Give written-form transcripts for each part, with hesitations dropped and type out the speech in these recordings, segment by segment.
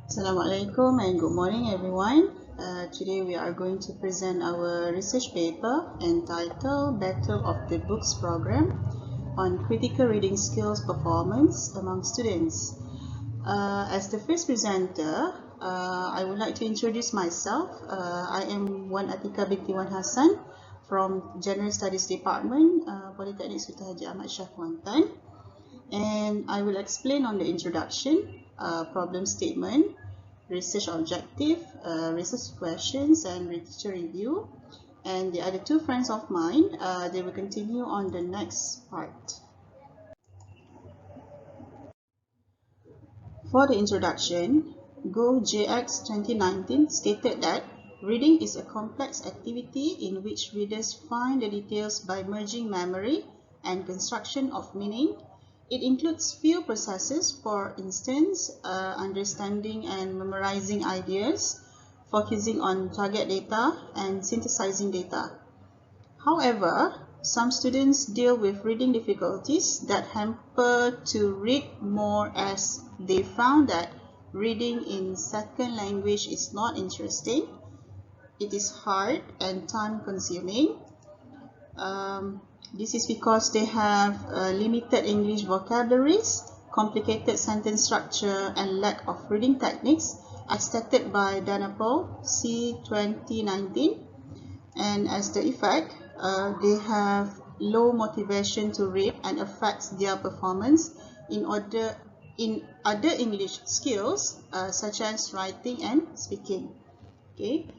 Assalamualaikum and good morning everyone. Today we are going to present our research paper entitled Battle of the Books Program on Critical Reading Skills Performance among Students. As the first presenter, I would like to introduce myself. I am Wan Atika binti Wan Hassan from General Studies Department, Politeknik Sultan Ahmad Shah Kuantan. And I will explain on the introduction, problem statement, research objective, research questions, and literature review. And the other two friends of mine, they will continue on the next part. For the introduction, Go JX 2019 stated that reading is a complex activity in which readers find the details by merging memory and construction of meaning. It includes few processes, for instance, understanding and memorizing ideas, focusing on target data, and synthesizing data. However, some students deal with reading difficulties that hamper to read more, as they found that reading in second language is not interesting, it is hard and time-consuming. This is because they have limited English vocabularies, complicated sentence structure, and lack of reading techniques, as stated by Danapol, C. 2019. And as the effect, they have low motivation to read and affects their performance in other English skills, such as writing and speaking. Okay.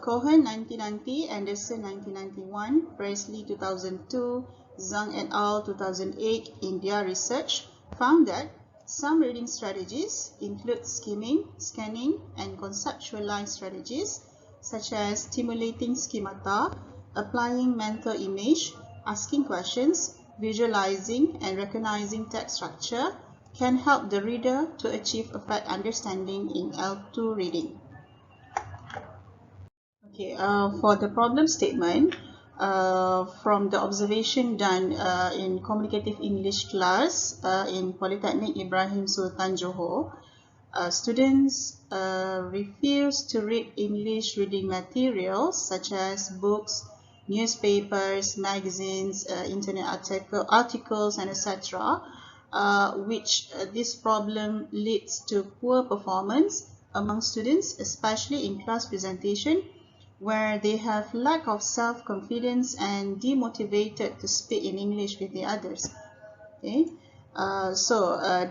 Cohen 1990, Anderson 1991, Presley 2002, Zhang et al. 2008 in their research found that some reading strategies include skimming, scanning, and conceptualized strategies such as stimulating schemata, applying mental image, asking questions, visualizing, and recognizing text structure can help the reader to achieve effective understanding in L2 reading. Okay, for the problem statement, from the observation done in communicative English class in Politeknik Ibrahim Sultan Johor, students refuse to read English reading materials such as books, newspapers, magazines, internet articles, and etc., which this problem leads to poor performance among students, especially in class presentation, where they have lack of self-confidence and demotivated to speak in English with the others. Okay,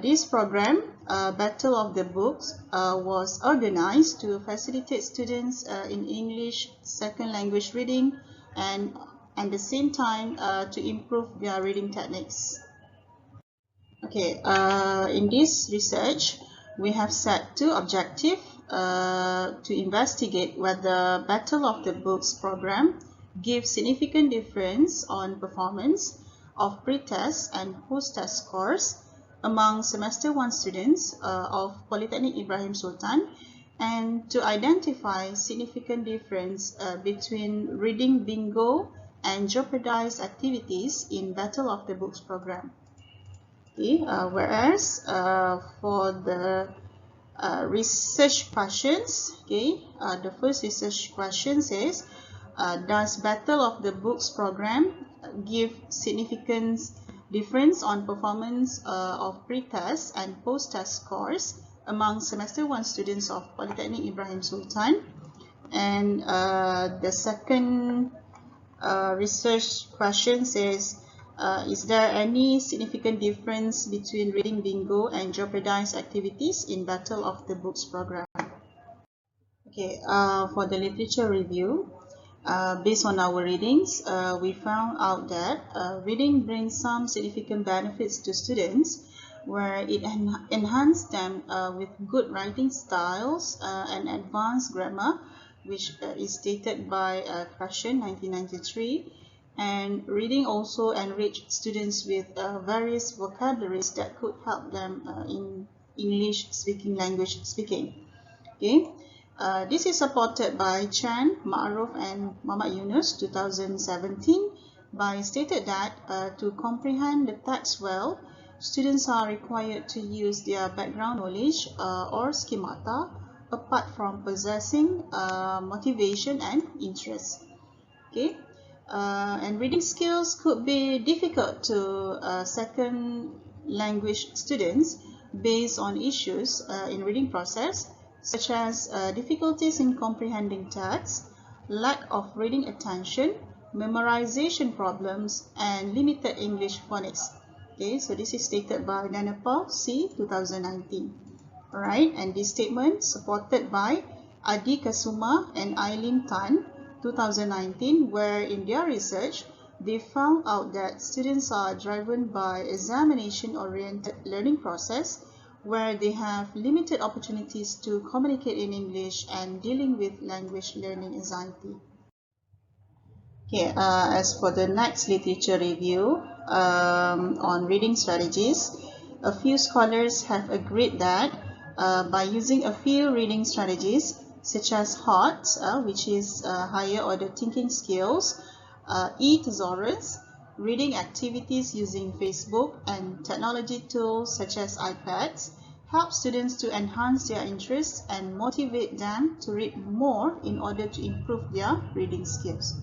this program, Battle of the Books, was organized to facilitate students in English second language reading and at the same time to improve their reading techniques. Okay, in this research, we have set two objectives to investigate whether Battle of the Books program gives significant difference on performance of pre-test and post-test scores among semester 1 students of Politeknik Ibrahim Sultan, and to identify significant difference between reading bingo and jeopardized activities in Battle of the Books program. Okay, whereas for the research questions, okay, the first research question says, does Battle of the Books program give significant difference on performance of pre-test and post-test scores among semester 1 students of Politeknik Ibrahim Sultan? And the second research question says, is there any significant difference between reading bingo and jeopardized activities in Battle of the Books program? Okay, for the literature review, based on our readings, we found out that reading brings some significant benefits to students, where it enhances them with good writing styles and advanced grammar, which is stated by Krashen 1993. And reading also enriched students with various vocabularies that could help them in English speaking language speaking. Okay, this is supported by Chan, Ma'aruf, and Muhammad Yunus 2017 by stated that to comprehend the text well, students are required to use their background knowledge or schemata apart from possessing motivation and interest. Okay, and reading skills could be difficult to second language students based on issues in reading process, such as difficulties in comprehending text, lack of reading attention, memorization problems, and limited English phonics. Okay, so this is stated by Nanapa C 2019. Alright, and this statement supported by Adi Kasuma and Eileen Tan 2019, where in their research they found out that students are driven by examination-oriented learning process where they have limited opportunities to communicate in English and dealing with language learning anxiety. Okay, as for the next literature review on reading strategies, a few scholars have agreed that by using a few reading strategies, such as HOT, which is higher order thinking skills, e-thesaurus, reading activities using Facebook, and technology tools such as iPads, help students to enhance their interests and motivate them to read more in order to improve their reading skills.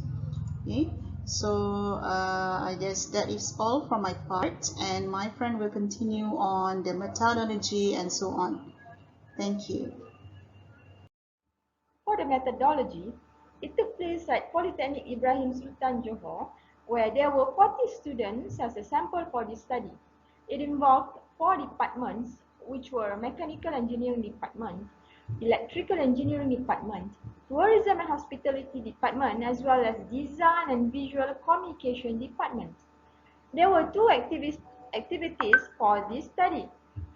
Okay, so I guess that is all from my part, and my friend will continue on the methodology and so on. Thank you. For the methodology, it took place at Politeknik Ibrahim Sultan Johor, where there were 40 students as a sample for this study. It involved 4 departments, which were Mechanical Engineering Department, Electrical Engineering Department, Tourism and Hospitality Department, as well as Design and Visual Communication Department. There were 2 activities for this study.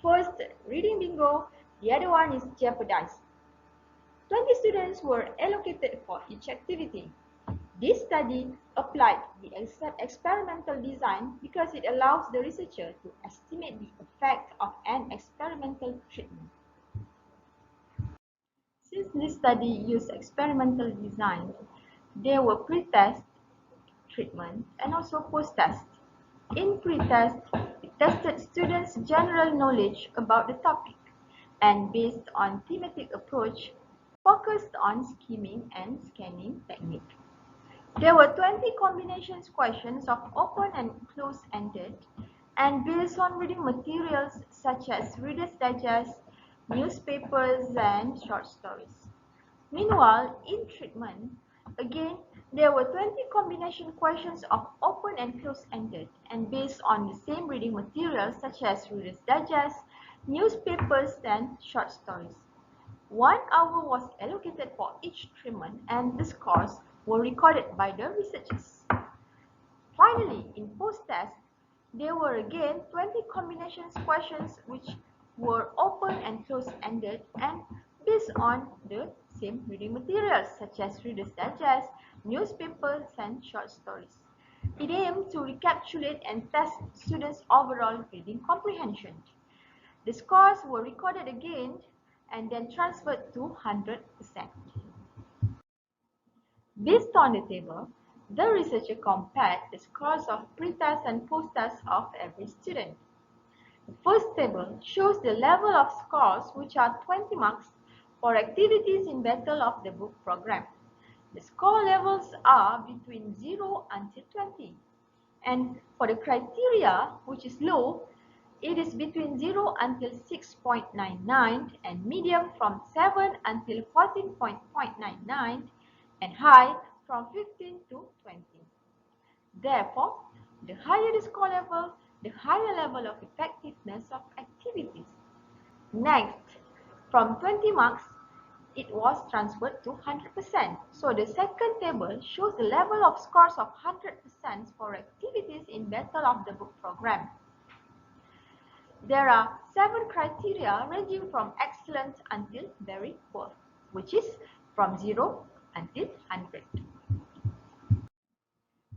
First, reading bingo, the other one is jeopardize. 20 students were allocated for each activity. This study applied the experimental design because it allows the researcher to estimate the effect of an experimental treatment. Since this study used experimental design, there were pre-test, treatment, and also post-test. In pre-test, it tested students' general knowledge about the topic and based on thematic approach, focused on skimming and scanning technique. There were 20 combinations questions of open and close-ended and based on reading materials such as Reader's Digest, newspapers, and short stories. Meanwhile, in treatment, again, there were 20 combination questions of open and close-ended and based on the same reading materials such as Reader's Digest, newspapers, and short stories. 1 hour was allocated for each treatment and the scores were recorded by the researchers. Finally, in post-test, there were again 20 combinations questions which were open and close-ended and based on the same reading materials such as Reader's Digest, newspapers, and short stories. It aimed to recapitulate and test students' overall reading comprehension. The scores were recorded again and then transferred to 100%. Based on the table, the researcher compared the scores of pre-test and post-test of every student. The first table shows the level of scores which are 20 marks for activities in Battle of the Book program. The score levels are between 0 until 20. And for the criteria, which is low, it is between 0 until 6.99 and medium from 7 until 14.99 and high from 15 to 20. Therefore, the higher the score level, the higher level of effectiveness of activities. Next, from 20 marks, it was transferred to 100%. So the second table shows the level of scores of 100% for activities in Battle of the Book program. There are 7 criteria ranging from excellent until very poor, which is from 0 until 100.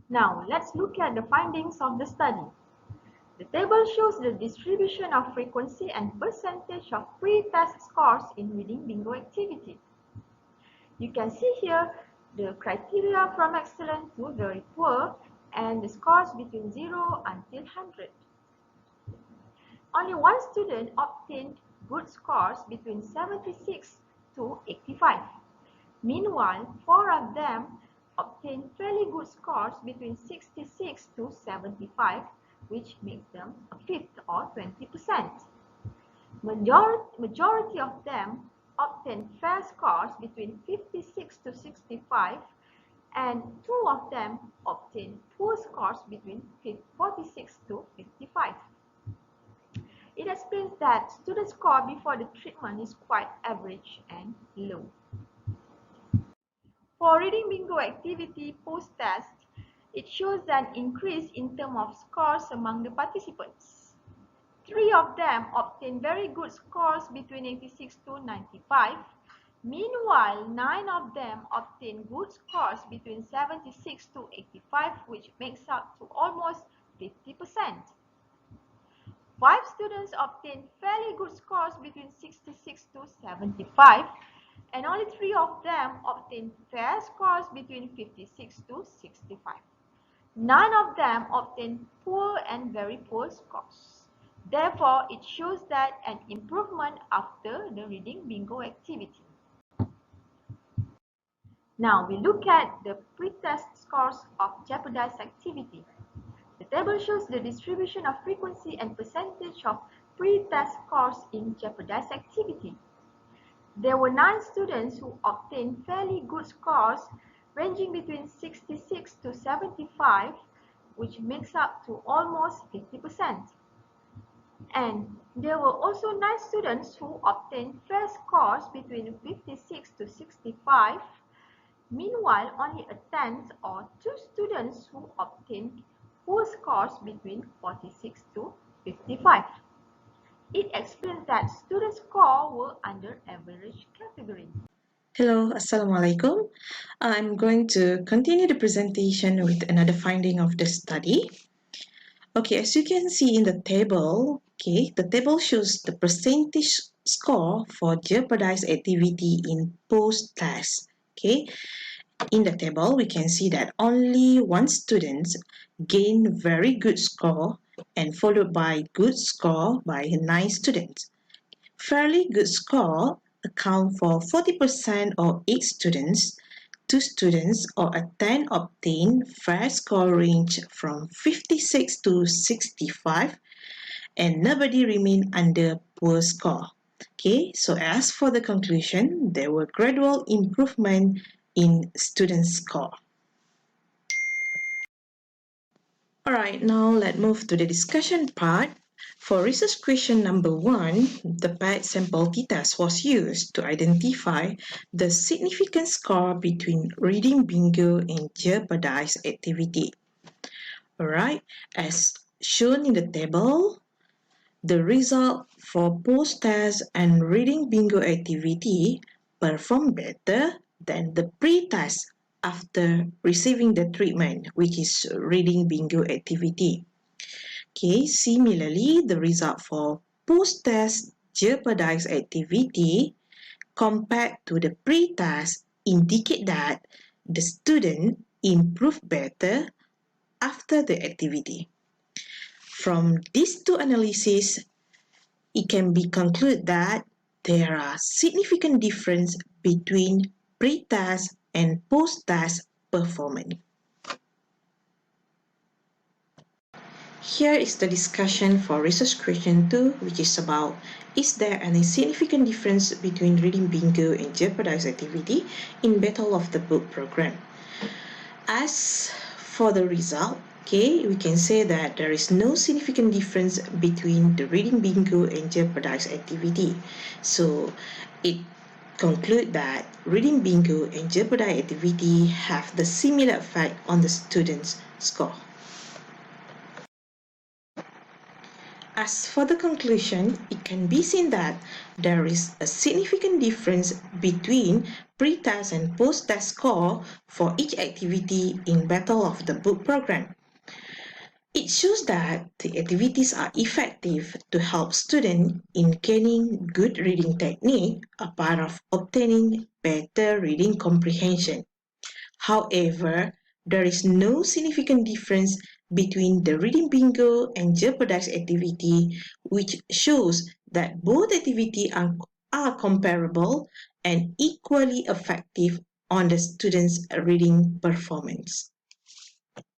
Now, let's look at the findings of the study. The table shows the distribution of frequency and percentage of pre-test scores in reading bingo activity. You can see here the criteria from excellent to very poor and the scores between 0 until 100. only one student obtained good scores between 76 to 85. Meanwhile, 4 of them obtained fairly good scores between 66 to 75, which makes them a fifth or 20%. Majority of them obtained fair scores between 56 to 65, and 2 of them obtained poor scores between 46 to 55. It explains that student score before the treatment is quite average and low. For reading bingo activity post-test, it shows an increase in terms of scores among the participants. 3 of them obtained very good scores between 86 to 95. Meanwhile, 9 of them obtained good scores between 76 to 85, which makes up to almost 50%. 5 students obtained fairly good scores between 66 to 75, and only 3 of them obtained fair scores between 56 to 65. None of them obtained poor and very poor scores. Therefore, it shows that an improvement after the reading bingo activity. Now, we look at the pre-test scores of jeopardized activity. The table shows the distribution of frequency and percentage of pre-test scores in jeopardized activity. There were 9 students who obtained fairly good scores ranging between 66 to 75, which makes up to almost 50%. And there were also 9 students who obtained fair scores between 56 to 65. Meanwhile, only a tenth or 2 students who obtained poor scores between 46 to 55. It explains that student scores were under average category. Hello, Assalamualaikum. I'm going to continue the presentation with another finding of the study. Okay, as you can see in the table, the table shows the percentage score for jeopardized activity in post-test. In the table, we can see that only one student gained very good score and followed by good score by 9 students. Fairly good score account for 40% or 8 students. 2 students or a 10 obtained fair score range from 56 to 65, and nobody remained under poor score. So as for the conclusion, there were gradual improvement in student score. Alright, now let's move to the discussion part. For research question number 1, the paired sample t-test was used to identify the significant score between reading bingo and jeopardized activity. Alright, as shown in the table, the result for post-test and reading bingo activity performed better than the pre-test after receiving the treatment, which is reading bingo activity. Similarly, the result for post-test jeopardized activity compared to the pre-test indicate that the student improved better after the activity. From these two analyses, it can be concluded that there are significant differences between pre-test and post-test performance. Here is the discussion for research question 2, which is about, is there any significant difference between reading bingo and jeopardized activity in Battle of the Book program? As for the result, we can say that there is no significant difference between the reading bingo and jeopardized activity. So it concludes that reading bingo and jeopardized activity have the similar effect on the student's score. As for the conclusion, it can be seen that there is a significant difference between pre-test and post-test score for each activity in Battle of the Book program. It shows that the activities are effective to help students in gaining good reading technique, a part of obtaining better reading comprehension. However, there is no significant difference between the reading bingo and jeopardized activity, which shows that both activities are comparable and equally effective on the students' reading performance.